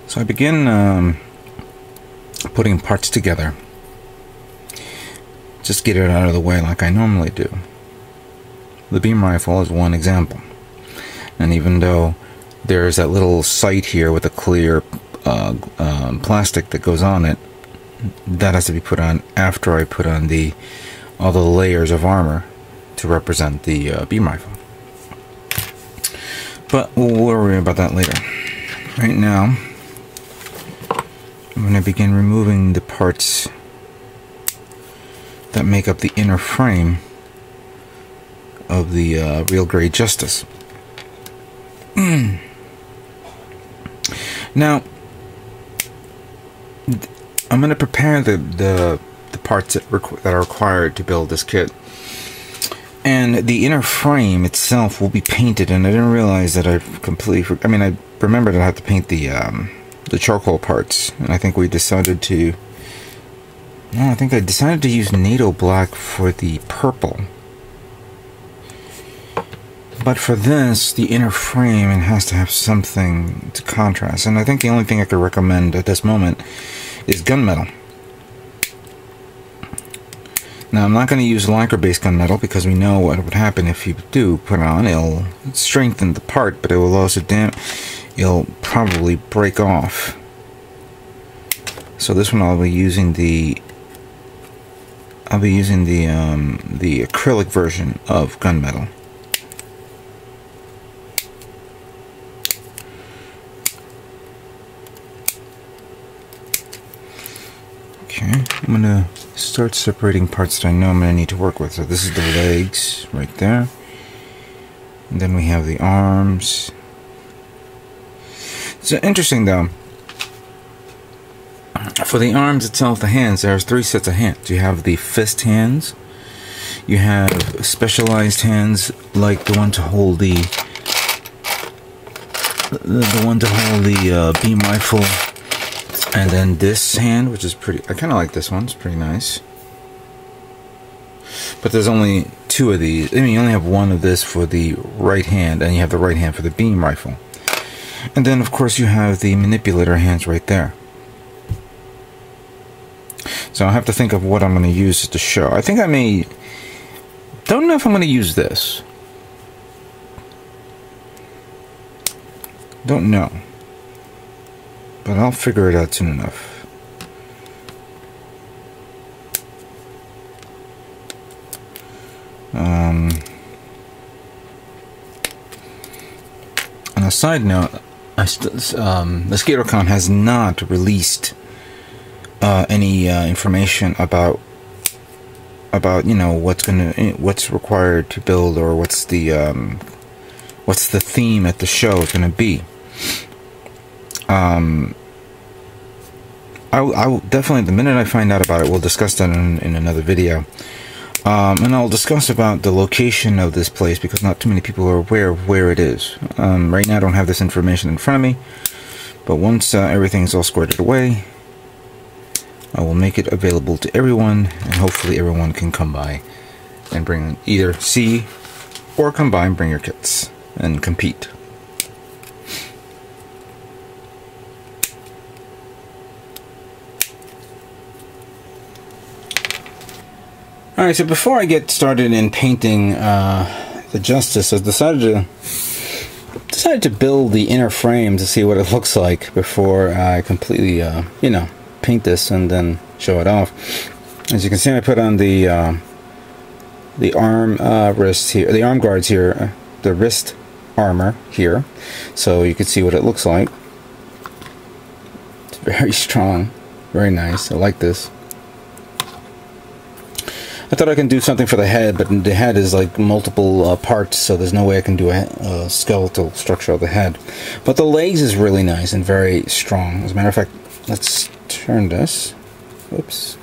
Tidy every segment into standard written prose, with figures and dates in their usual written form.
So I begin putting parts together. Just get it out of the way like I normally do. The beam rifle is one example. And even though there's that little sight here with a clear plastic that goes on it, that has to be put on after I put on all the layers of armor to represent the beam rifle. But we'll worry about that later. Right now, I'm going to begin removing the parts that make up the inner frame of the real Grey Justice. Now, I'm going to prepare the parts that are required to build this kit. And the inner frame itself will be painted, and I didn't realize that I completely I mean, I remembered I had to paint the charcoal parts, and I think we decided to... No, I think I decided to use NATO black for the purple. But for this, the inner frame, it has to have something to contrast. And I think the only thing I could recommend at this moment is gunmetal. Now, I'm not going to use lacquer-based gunmetal because we know what would happen if you do put it on. It'll strengthen the part, but it will also it'll probably break off. So this one I'll be using the acrylic version of gunmetal. Okay, I'm gonna start separating parts that I know I'm gonna need to work with. So this is the legs right there, and then we have the arms. It's interesting though. For the arms itself, the hands, there's 3 sets of hands. You have the fist hands, you have specialized hands like the one to hold the beam rifle, and then this hand, which is pretty, I kind of like this one, it's pretty nice. But there's only 2 of these. I mean, you only have 1 of this for the right hand, and you have the right hand for the beam rifle. And then, of course, you have the manipulator hands right there. So I'll have to think of what I'm going to use to show. I think I may... Don't know if I'm going to use this. Don't know. But I'll figure it out soon enough. On a side note, the SkaterCon has not released any information about you know what's required to build, or what's the theme at the show is going to be. I definitely, the minute I find out about it, we'll discuss that in another video. And I'll discuss about the location of this place, because not too many people are aware of where it is. Right now I don't have this information in front of me, but once everything's all squared away, I will make it available to everyone, and hopefully everyone can come by and either see or come by and bring your kits and compete. Alright, so before I get started in painting the Justice, I decided to build the inner frame to see what it looks like before I completely, you know, paint this and then show it off. As you can see, I put on the arm wrist here, the arm guards here, the wrist armor here, so you can see what it looks like. It's very strong, very nice. I like this. I thought I can do something for the head, but the head is like multiple parts, so there's no way I can do a skeletal structure of the head. But the legs is really nice and very strong. As a matter of fact, let's turn this. Oops.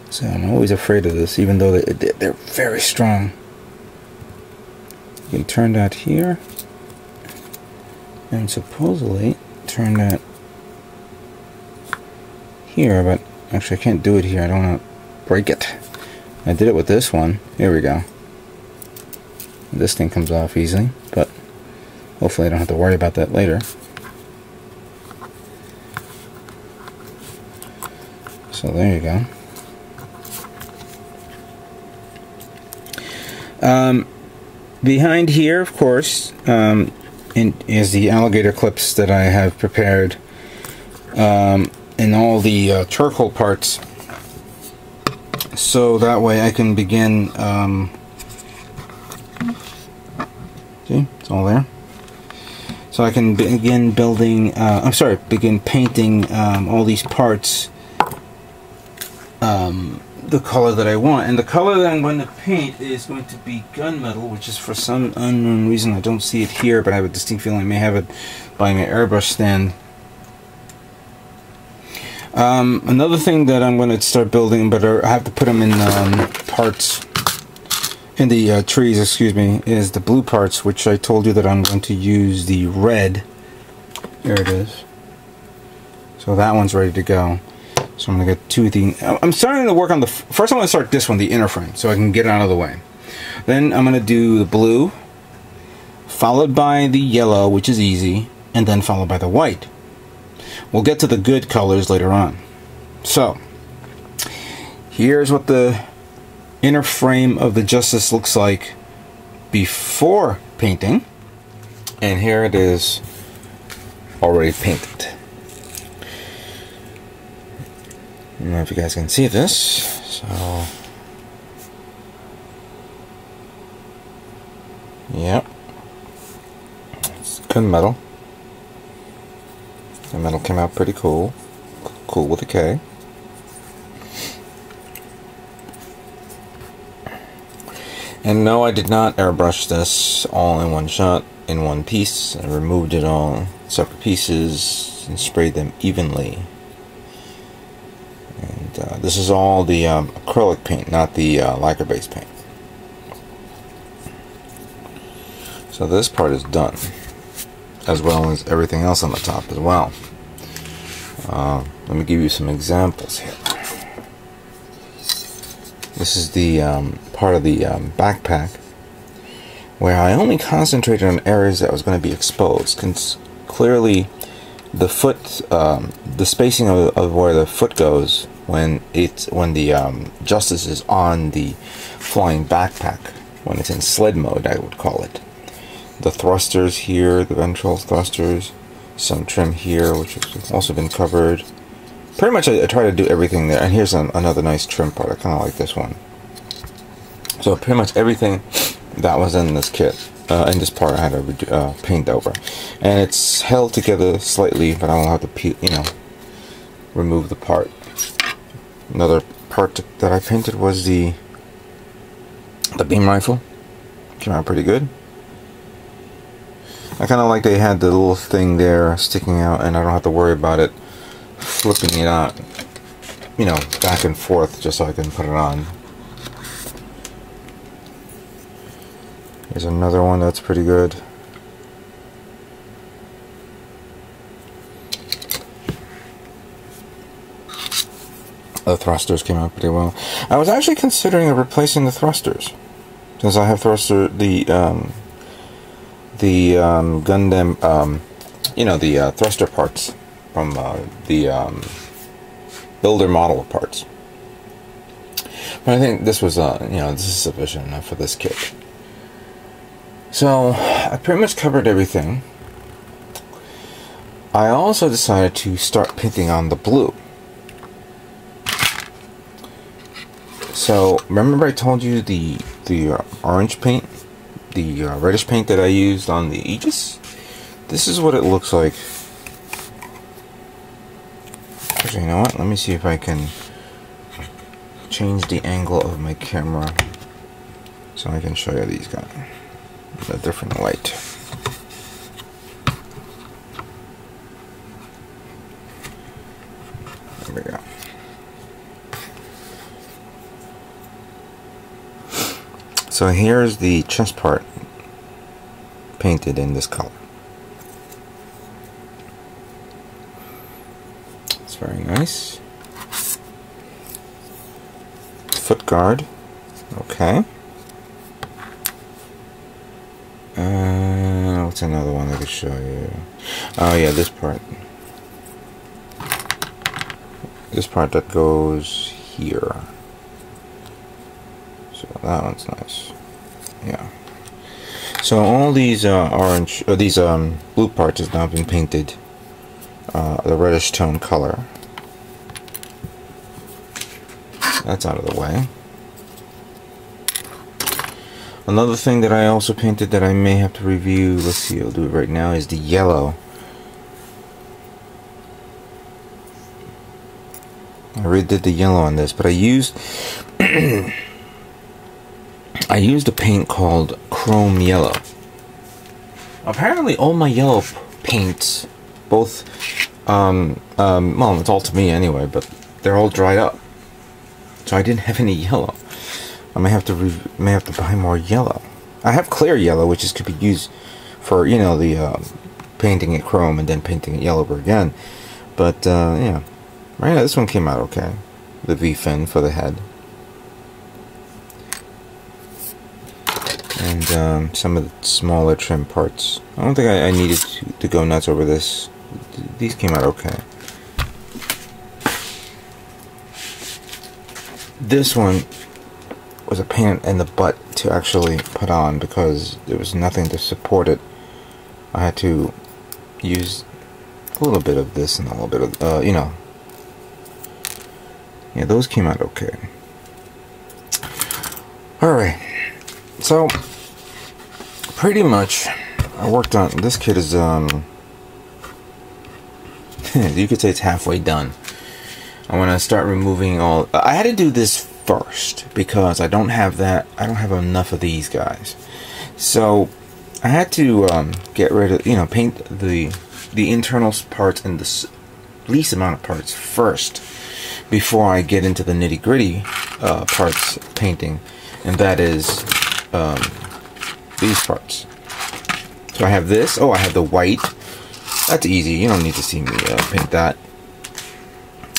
So I'm always afraid of this, even though they're very strong. You can turn that here, and supposedly turn that here, but actually I can't do it here. I don't want to break it. I did it with this one. Here we go. This thing comes off easily, but hopefully I don't have to worry about that later. So there you go. Behind here, of course, is the alligator clips that I have prepared, and all the charcoal parts, so that way I can begin. See, it's all there. So I can begin building. Begin painting all these parts. The color that I want, and the color that I'm going to paint is going to be gunmetal, which is for some unknown reason, I don't see it here, but I have a distinct feeling I may have it by my airbrush stand. Another thing that I'm going to start building, but I have to put them in parts, in the trees, excuse me, is the blue parts, which I told you that I'm going to use the red. Here it is. So that one's ready to go. So I'm going to get two of the... I'm starting to work on the... First I'm going to start this one, the inner frame, so I can get it out of the way. Then I'm going to do the blue, followed by the yellow, which is easy, and then followed by the white. We'll get to the good colors later on. So, here's what the inner frame of the Justice looks like before painting. And here it is, already painted. I don't know if you guys can see this, so yep, it's gunmetal. The metal came out pretty cool, cool with a K. And no, I did not airbrush this all in one shot, in one piece. I removed it all separate pieces and sprayed them evenly. This is all the acrylic paint, not the lacquer-based paint. So this part is done, as well as everything else on the top as well. Let me give you some examples here. This is the part of the backpack where I only concentrated on areas that was going to be exposed, because clearly the foot, the spacing of where the foot goes when the Justice is on the flying backpack, when it's in sled mode, I would call it. The thrusters here, the ventral thrusters, some trim here, which has also been covered. Pretty much I try to do everything there. And here's another nice trim part. I kind of like this one. So pretty much everything that was in this kit, in this part, I had to paint over. And it's held together slightly, but I will have to peel, remove the part. Another part that I painted was the beam rifle. Came out pretty good. I kind of like they had the little thing there sticking out, and I don't have to worry about it flipping it out, back and forth, just so I can put it on. Here's another one that's pretty good. The thrusters came out pretty well. I was actually considering replacing the thrusters, since I have the Gundam, the thruster parts from the builder model parts. But I think this was, this is sufficient enough for this kit. So I pretty much covered everything. I also decided to start painting on the blue. So remember I told you the orange paint, the reddish paint that I used on the Aegis? This is what it looks like. Actually, you know what? Let me see if I can change the angle of my camera so I can show you these guys in a different light. There we go. So here's the chest part painted in this color. It's very nice. Foot guard. Okay. What's another one I could show you? Oh yeah, this part. this part that goes here. So that one's nice. Yeah. So all these orange, or these blue parts has now been painted the reddish tone color. That's out of the way. Another thing that I also painted that I may have to review, let's see, I'll do it right now, is the yellow. I redid the yellow on this, but I used I used a paint called chrome yellow. Apparently all my yellow paints, both well, it's all to me anyway, but they're all dried up, so I didn't have any yellow. I may have to buy more yellow. I have clear yellow, which could be used for, you know, the painting it chrome and then painting it yellow again. But yeah, right now this one came out okay. The V-fin for the head, and some of the smaller trim parts. I don't think I needed to go nuts over this. These came out okay. This one was a pain in the butt to actually put on because there was nothing to support it. I had to use a little bit of this and a little bit of, you know. Yeah, those came out okay. Alright, so pretty much I worked on, this kit is, you could say it's halfway done. I want to start removing all, I had to do this first because I don't have enough of these guys. So I had to get rid of, you know, paint the internal parts and the least amount of parts first before I get into the nitty-gritty parts painting, and that is these parts. So I have this. Oh, I have the white. That's easy. You don't need to see me paint that.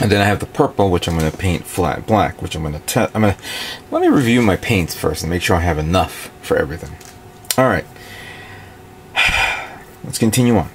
And then I have the purple, which I'm going to paint flat black, which I'm going to let me review my paints first and make sure I have enough for everything. All right, let's continue on.